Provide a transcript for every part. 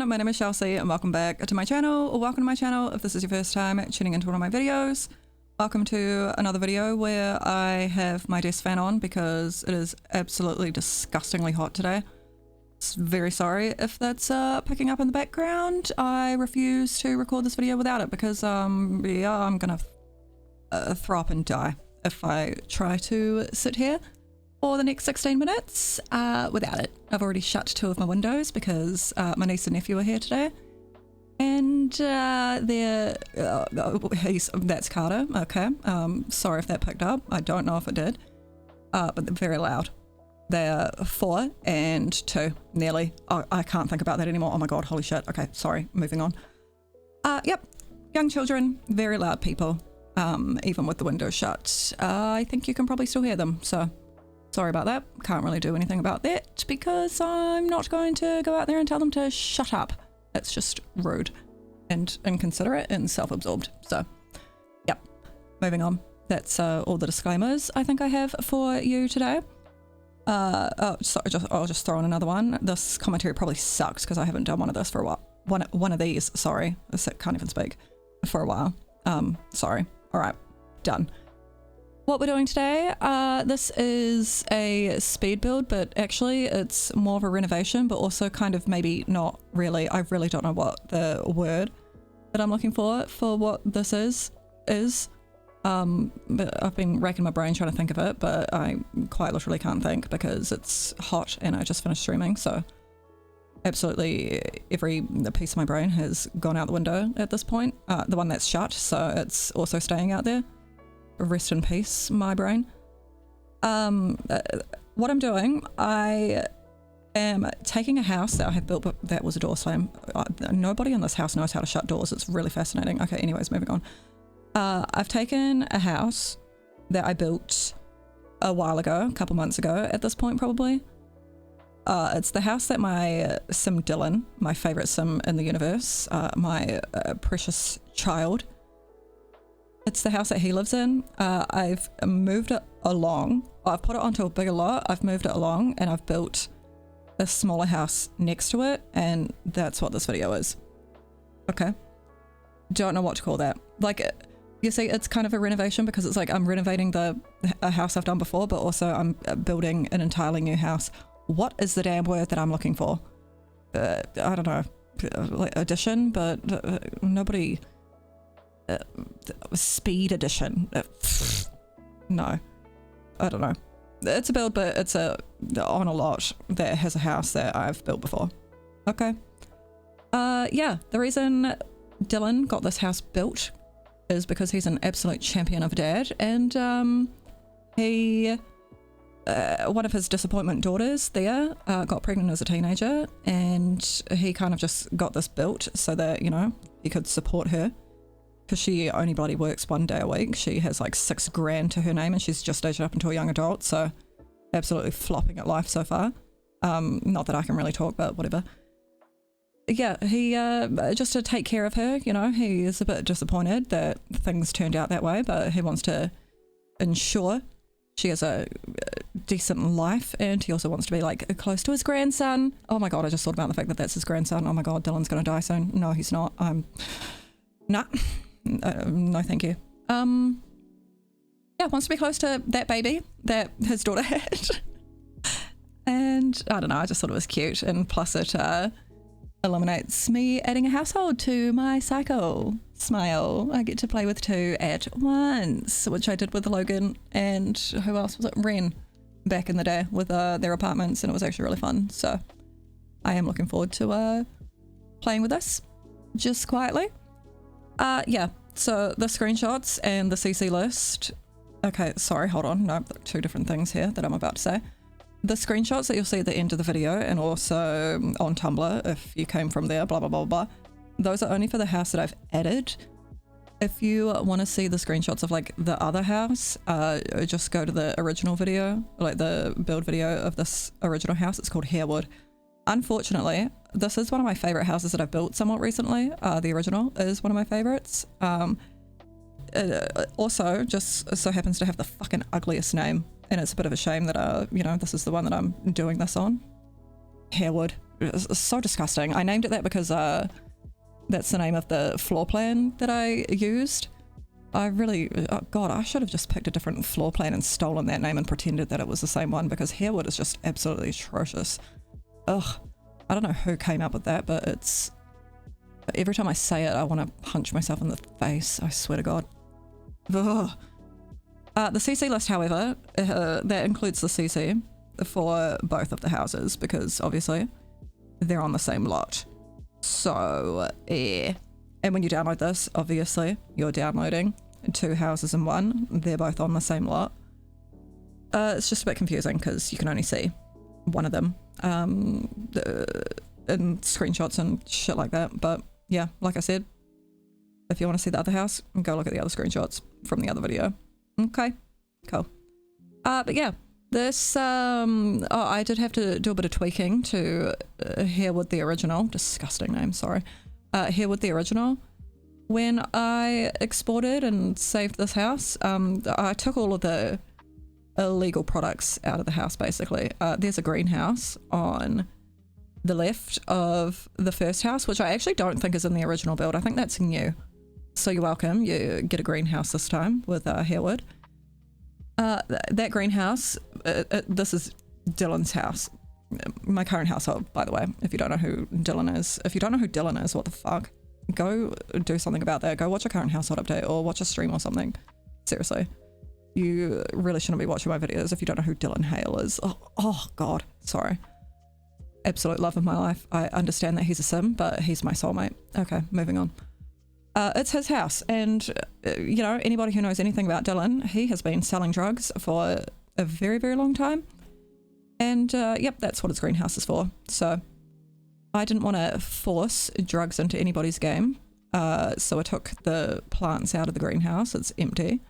my name is Shellsea and welcome back to my channel, or welcome to my channel if this is your first time tuning into one of my videos. Welcome to another video where I have my desk fan on because it is absolutely disgustingly hot today. Very sorry if that's picking up in the background. I refuse to record this video without it because yeah, I'm gonna throw up and die if I try to sit here for the next 16 minutes without it. I've already shut 2 of my windows because my niece and nephew are here today, and that's Carter. Okay, sorry if that picked up. I don't know if it did, but they're very loud. They're 4 and 2 nearly. Oh, I can't think about that anymore. Oh my god, holy shit. Okay, sorry, moving on. Yep, young children, very loud people, even with the windows shut. I think you can probably still hear them, so sorry about that. Can't really do anything about that because I'm not going to go out there and tell them to shut up. It's just rude and inconsiderate and self-absorbed. So, yep, moving on. That's all the disclaimers I think I have for you today. I'll just throw in another one. This commentary probably sucks because I haven't done one of this for a while. One of these, sorry. I can't even speak for a while. Sorry. All right, done. What we're doing today, this is a speed build, but actually it's more of a renovation, but also kind of maybe not really. I really don't know what the word that I'm looking for what this is. But I've been racking my brain trying to think of it, but I quite literally can't think because it's hot and I just finished streaming, so absolutely every piece of my brain has gone out the window at this point. The one that's shut, so it's also staying out there. Rest in peace, my brain. What I'm doing, I am taking a house that I have built, but that was a door slam. Nobody in this house knows how to shut doors. It's really fascinating. Okay, anyways, moving on. I've taken a house that I built a while ago, a couple months ago at this point probably. It's the house that my sim Dylan, my favorite sim in the universe, my precious child, it's the house that he lives in. I've moved it along. I've put it onto a bigger lot. I've moved it along and I've built a smaller house next to it, and that's what this video is. Okay. Don't know what to call that. Like, you see, it's kind of a renovation because it's like I'm renovating a house I've done before, but also I'm building an entirely new house. What is the damn word that I'm looking for? I don't know. Like addition, but nobody... speed edition. No, I don't know. It's a build, but it's on a lot that has a house that I've built before. Okay. Yeah, the reason Dylan got this house built is because he's an absolute champion of a dad, and one of his disappointment daughters there got pregnant as a teenager, and he kind of just got this built so that, you know, he could support her. Because she only bloody works 1 day a week. She has like $6 grand to her name and she's just aged up into a young adult, so absolutely flopping at life so far. Not that I can really talk, but whatever. Yeah, he just to take care of her, you know, he is a bit disappointed that things turned out that way, but he wants to ensure she has a decent life, and he also wants to be like close to his grandson. Oh my god, I just thought about the fact that that's his grandson. Oh my god, Dylan's gonna die soon. No, he's not. Nah. No thank you. Yeah, wants to be close to that baby that his daughter had. And I don't know, I just thought it was cute, and plus it eliminates me adding a household to my cycle. Smile. I get to play with 2 at once, which I did with Logan and who else was it? Ren, back in the day with their apartments, and it was actually really fun. So I am looking forward to playing with this just quietly. Yeah, so the screenshots and the CC list. Okay, sorry, hold on. No, 2 different things here that I'm about to say. The screenshots that you'll see at the end of the video, and also on Tumblr, if you came from there, blah, blah, blah, blah. Those are only for the house that I've added. If you want to see the screenshots of like the other house, just go to the original video, like the build video of this original house. It's called Harewood. Unfortunately, this is one of my favorite houses that I've built somewhat recently. The original is one of my favorites. Also just so happens to have the fucking ugliest name, and it's a bit of a shame that you know, this is the one that I'm doing this on. Harewood. It's so disgusting. I named it that because that's the name of the floor plan that I used. I really, oh God, I should have just picked a different floor plan and stolen that name and pretended that it was the same one, because harewood is just absolutely atrocious. Ugh, I don't know who came up with that, but it's, every time I say it, I want to punch myself in the face, I swear to God. Ugh. The CC list, however, that includes the CC for both of the houses, because obviously they're on the same lot. So, yeah. And when you download this, obviously, you're downloading 2 houses in one. They're both on the same lot. It's just a bit confusing because you can only see one of them in screenshots and shit like that. But yeah, like I said, if you want to see the other house, go look at the other screenshots from the other video. Okay, cool. But yeah, this, I did have to do a bit of tweaking to Harewood the Original. Disgusting name, sorry. Harewood the Original. When I exported and saved this house, I took all of the illegal products out of the house, basically. There's a greenhouse on the left of the first house, which I actually don't think is in the original build. I think that's new. So you're welcome. You get a greenhouse this time with Harewood. That greenhouse, this is Dylan's house. My current household, by the way, if you don't know who Dylan is. If you don't know who Dylan is, what the fuck? Go do something about that. Go watch a current household update or watch a stream or something. Seriously. You really shouldn't be watching my videos if you don't know who Dylan Hale is. Oh God, sorry. Absolute love of my life. I understand that he's a sim, but he's my soulmate. Okay, moving on. It's his house, and you know, anybody who knows anything about Dylan, he has been selling drugs for a very, very long time. And yep, that's what his greenhouse is for. So I didn't want to force drugs into anybody's game. So I took the plants out of the greenhouse. It's empty.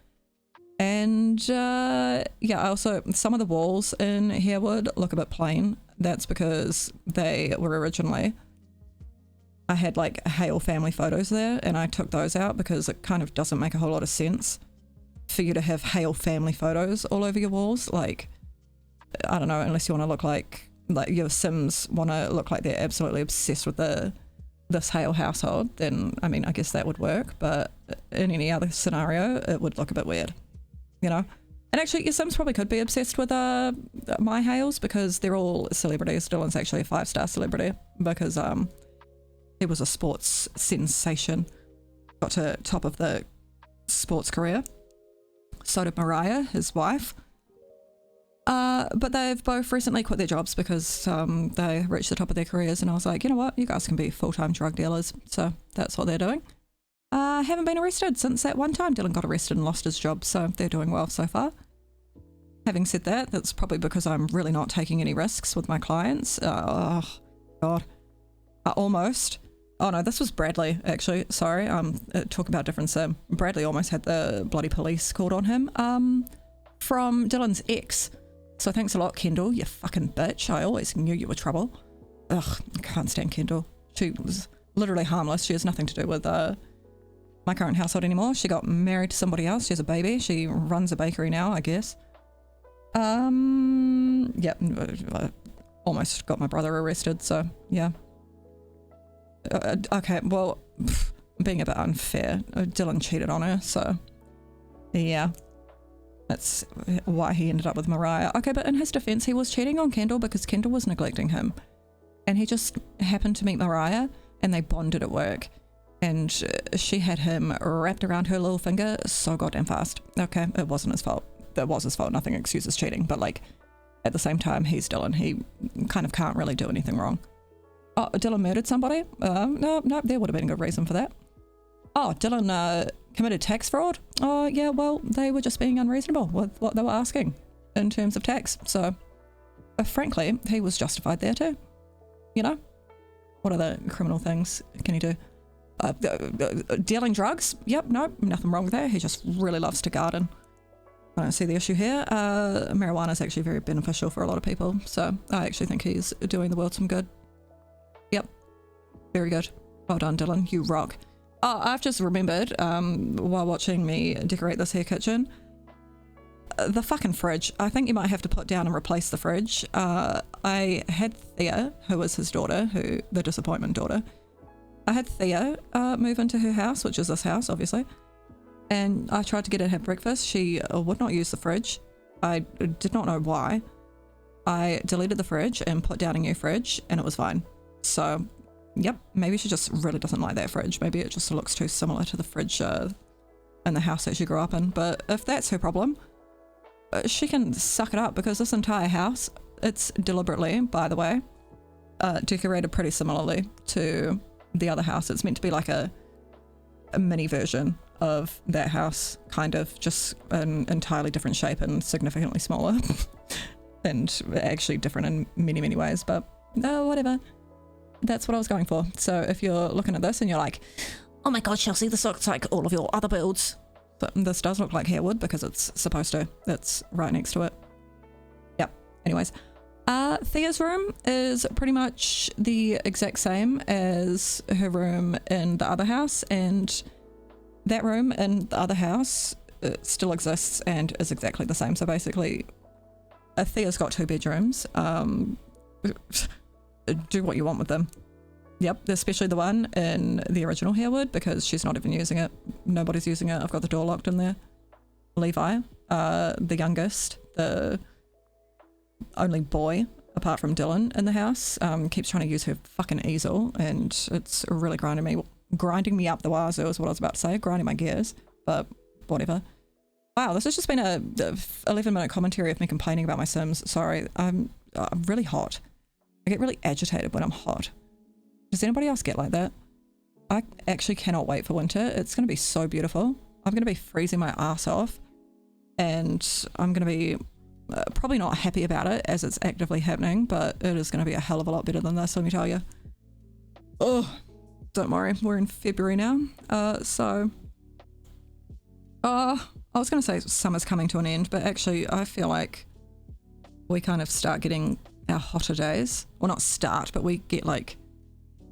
And yeah, I also, some of the walls in Harewood look a bit plain. That's because they were originally, I had like Hale family photos there, and I took those out because it kind of doesn't make a whole lot of sense for you to have Hale family photos all over your walls. Like, I don't know, unless you want to look like your Sims want to look like they're absolutely obsessed with this Hale household, then I mean, I guess that would work, but in any other scenario, it would look a bit weird, you know? And actually, your Sims probably could be obsessed with my Hales because they're all celebrities. Dylan's actually a 5-star celebrity because he was a sports sensation, got to top of the sports career. So did Mariah, his wife. But they've both recently quit their jobs because they reached the top of their careers, and I was like, you know what, you guys can be full-time drug dealers. So that's what they're doing. Haven't been arrested since that one time Dylan got arrested and lost his job, so they're doing well so far. Having said that, that's probably because I'm really not taking any risks with my clients. Oh God, almost. Oh no, this was Bradley, actually. Sorry, talk about different sim. Bradley almost had the bloody police called on him from Dylan's ex. So thanks a lot, Kendall, you fucking bitch. I always knew you were trouble. Ugh, I can't stand Kendall. She was literally harmless. She has nothing to do with my current household anymore. She got married to somebody else. She has a baby. She runs a bakery now, I guess. Yeah, I almost got my brother arrested, so yeah. Okay, well, being a bit unfair. Dylan cheated on her, so yeah. That's why he ended up with Mariah. Okay, but in his defense, he was cheating on Kendall because Kendall was neglecting him. And he just happened to meet Mariah, and they bonded at work. And she had him wrapped around her little finger so goddamn fast. Okay, it wasn't his fault. That was his fault. Nothing excuses cheating. But like, at the same time, he's Dylan. He kind of can't really do anything wrong. Oh, Dylan murdered somebody? No, there would have been a good reason for that. Oh, Dylan committed tax fraud? Oh, yeah, well, they were just being unreasonable with what they were asking in terms of tax. So, frankly, he was justified there too. You know? What other criminal things can he do? Dealing drugs? Yep, no, nothing wrong with that. He just really loves to garden. I don't see the issue here. Marijuana is actually very beneficial for a lot of people. So, I actually think he's doing the world some good. Yep. Very good. Well done, Dylan. You rock. Oh, I've just remembered, while watching me decorate this here kitchen, the fucking fridge. I think you might have to put down and replace the fridge. I I had Thea, who was his daughter, the disappointment daughter. I had Thea move into her house, which is this house, obviously. And I tried to get her to have breakfast. She would not use the fridge. I did not know why. I deleted the fridge and put down a new fridge, and it was fine. So, yep, maybe she just really doesn't like that fridge. Maybe it just looks too similar to the fridge in the house that she grew up in. But if that's her problem, she can suck it up, because this entire house, it's deliberately, by the way, decorated pretty similarly to the other house. It's meant to be like a mini version of that house, kind of, just an entirely different shape and significantly smaller. And actually different in many, many ways, but whatever. That's what I was going for. So if you're looking at this and you're like, oh my god, Shellsea, this looks like all of your other builds. But this does look like harewood because it's supposed to. It's right next to it. Yep. Anyways, Thea's room is pretty much the exact same as her room in the other house, and that room in the other house still exists and is exactly the same. So basically, Thea's got 2 bedrooms. Do what you want with them. Yep, especially the one in the original harewood, because she's not even using it. Nobody's using it. I've got the door locked in there. Levi, the youngest, the only boy apart from Dylan in the house, keeps trying to use her fucking easel, and it's really grinding me up the wazoo is what I was about to say, grinding my gears, but whatever. Wow, this has just been a 11-minute commentary of me complaining about my Sims. Sorry, I'm really hot. I get really agitated when I'm hot. Does anybody else get like that? I actually cannot wait for winter. It's going to be so beautiful. I'm going to be freezing my ass off, and I'm going to be probably not happy about it as it's actively happening, but it is going to be a hell of a lot better than this, let me tell you. Oh, don't worry, we're in February now. I was going to say summer's coming to an end, but actually I feel like we kind of start getting our hotter days. Well, not start, but we get like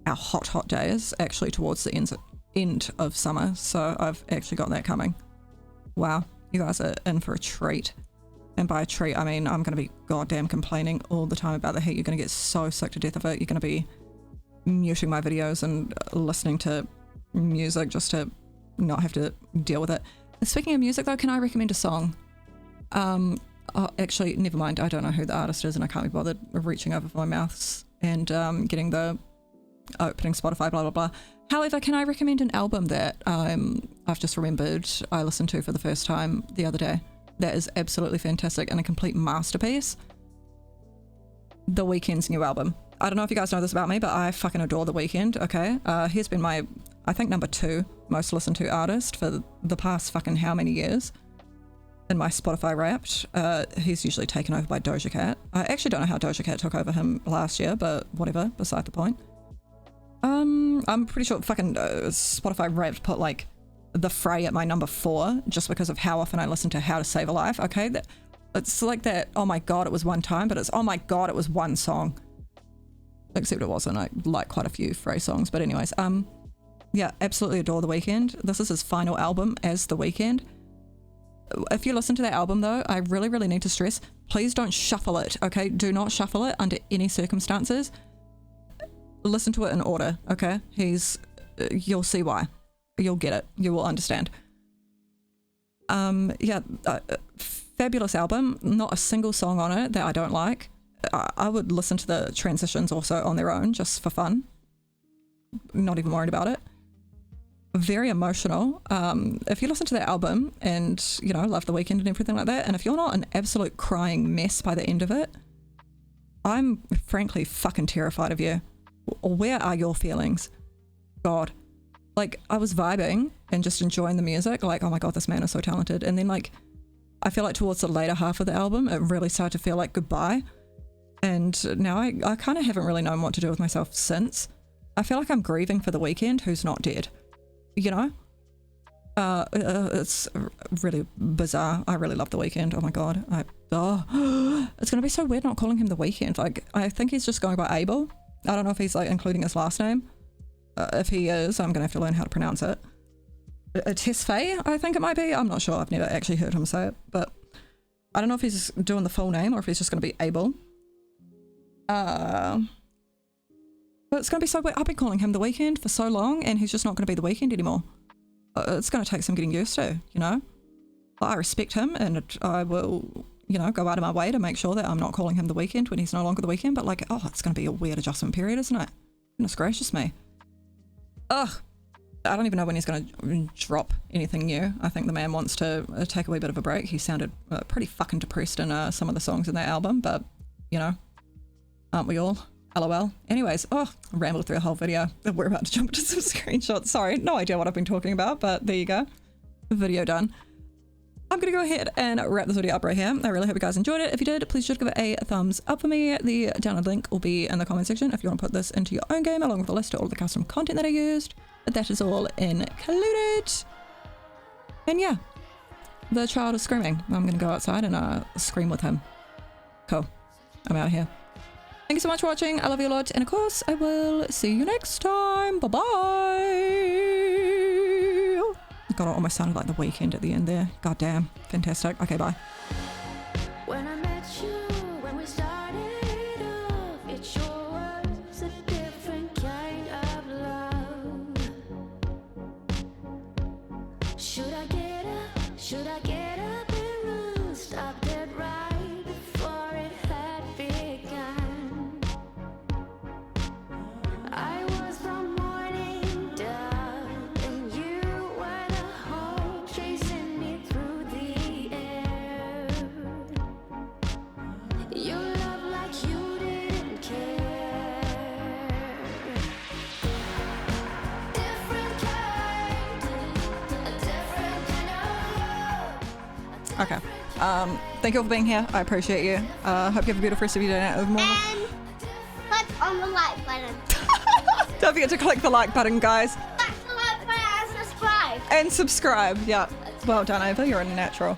our hot days actually towards the end of summer. So I've actually got that coming. Wow, you guys are in for a treat. And by a treat, I mean I'm going to be goddamn complaining all the time about the heat. You're going to get so sick to death of it. You're going to be muting my videos and listening to music just to not have to deal with it. Speaking of music though, can I recommend a song? Oh, actually, never mind. I don't know who the artist is and I can't be bothered reaching over for my mouse and getting the opening Spotify, blah, blah, blah. However, can I recommend an album that I've just remembered I listened to for the first time the other day? That is absolutely fantastic and a complete masterpiece. The Weeknd's new album. I don't know if you guys know this about me, but I fucking adore The Weeknd, okay? He's been my, I think, number 2 most listened to artist for the past fucking how many years in my Spotify Wrapped. He's usually taken over by Doja Cat. I actually don't know how Doja Cat took over him last year, but whatever, beside the point. I'm pretty sure fucking Spotify Wrapped put like The Fray at my number 4 just because of how often I listen to How to Save a Life, okay? It's like that, oh my god, it was one time, but it's oh my god, it was one song. Except it wasn't. I like quite a few Fray songs, but anyways, yeah, absolutely adore The Weeknd. This is his final album as The Weeknd. If you listen to that album though, I really, really need to stress, please don't shuffle it, okay? Do not shuffle it under any circumstances. Listen to it in order, okay? You'll see why. You'll get it. You will understand. Yeah, fabulous album. Not a single song on it that I don't like. I would listen to the transitions also on their own just for fun. Not even worried about it. Very emotional. If you listen to that album and, you know, love The Weeknd and everything like that, and if you're not an absolute crying mess by the end of it, I'm frankly fucking terrified of you. Where are your feelings? God. Like, I was vibing and just enjoying the music, like, oh my god, this man is so talented. And then, like, I feel like towards the later half of the album, it really started to feel like goodbye. And now I kind of haven't really known what to do with myself since. I feel like I'm grieving for The Weeknd, who's not dead. You know? It's really bizarre. I really love The Weeknd. Oh my god. It's going to be so weird not calling him The Weeknd. Like, I think he's just going by Abel. I don't know if he's, like, including his last name. If he is, I'm going to have to learn how to pronounce it. Tesfaye, I think it might be. I'm not sure. I've never actually heard him say it. But I don't know if he's doing the full name or if he's just going to be Abel. But it's going to be so weird. I've been calling him the Weekend for so long, and he's just not going to be the Weekend anymore. It's going to take some getting used to, you know? I respect him, and I will, you know, go out of my way to make sure that I'm not calling him the Weekend when he's no longer the Weekend, but like, oh, it's going to be a weird adjustment period, isn't it? Goodness gracious me. Ugh. I don't even know when he's going to drop anything new. I think the man wants to take a wee bit of a break. He sounded pretty fucking depressed in some of the songs in that album, but, you know, aren't we all? LOL. Anyways, I rambled through a whole video. We're about to jump into some screenshots. Sorry, no idea what I've been talking about, but there you go. Video done. I'm going to go ahead and wrap this video up right here. I really hope you guys enjoyed it. If you did, please just give it a thumbs up for me. The download link will be in the comment section if you want to put this into your own game, along with a list of all the custom content that I used. But that is all included. And yeah, the child is screaming. I'm going to go outside and scream with him. Cool. I'm out of here. Thank you so much for watching. I love you a lot. And of course, I will see you next time. Bye-bye. God, it almost sounded like The Weekend at the end there. God damn. Fantastic. Okay, bye. When I met you, when we started off, it sure was a different kind of love. Should I get up? Should I get up and run? Stop dead right before it had begun. I was the morning dove, and you were the hope chasing me through the air. You love like you didn't care. Different kind, a different kind of love. Okay. Thank you all for being here. I appreciate you. Hope you have a beautiful rest of your day. And click on the like button. Don't forget to click the like button, guys. Click the like button and subscribe. And subscribe. Yeah. Well done, Ava. You're a natural.